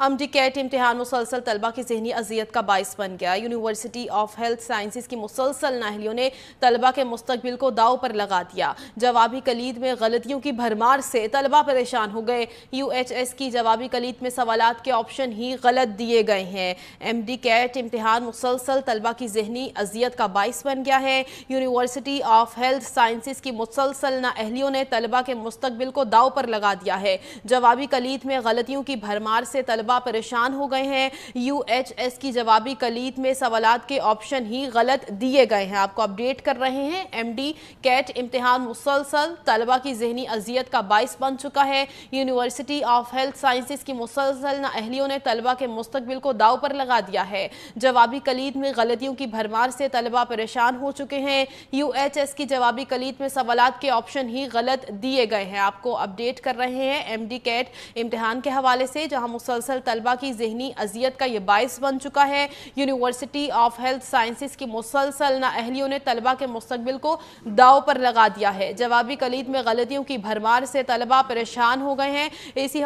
अमडी cat इम्तिहान मुसलसल तलबा की ज़हनी अजियत का बाइस बन गया। यूनिवर्सिटी ऑफ हेल्थ साइंसेज की मुसलसल नाअहलियों ने तलबा के मुस्तकबिल को दाव पर लगा दिया। जवाबी कलीद में गलतियों की भरमार से तलबा परेशान हो गए। UHS की जवाबी कलीद में सवालात के ऑप्शन ही गलत दिए गए हैं। MD कैट इम्तिहान मुसलसल तलबा की ज़हनी अजियत का बाइस बन गया है। यूनिवर्सिटी ऑफ हेल्थ साइंसेज की मुसलसल नाअहलियों ने तलबा के मुस्तकबिल को दाव पर लगा दिया है। जवाबी कलीद में गलतियों की भरमार से तलबा परेशान हो गए हैं। UHS की जवाबी कलीद में सवालात के ऑप्शन ही गलत दिए गए हैं। आपको अपडेट कर रहे हैं। MD कैट इम्तिहान मुसलसल तलबा की ज़हनी अजियत का बाइस बन चुका है। यूनिवर्सिटी ऑफ हेल्थ साइंसेज की मुसलसल नाअहलियों ने तलबा के मुस्तकबिल को दाव पर लगा दिया है। जवाबी कलीद में गलतियों की भरमार से तलबा परेशान हो चुके हैं। UHS की जवाबी कलीद में सवालात के ऑप्शन ही गलत दिए गए हैं। आपको अपडेट कर रहे हैं MD कैट इम्तिहान के हवाले से, जहां मुसलसल तलबा की ज़हनी अजियत का ये बाइस बन चुका है। यूनिवर्सिटी ऑफ हेल्थ साइंसेज की मुसलसल नाअहलियों ने तलबा के मुस्तकबिल को दाव पर लगा दिया है। जवाबी कलीद में गलतियों की भरमार से तलबा परेशान हो गए हैं। इसी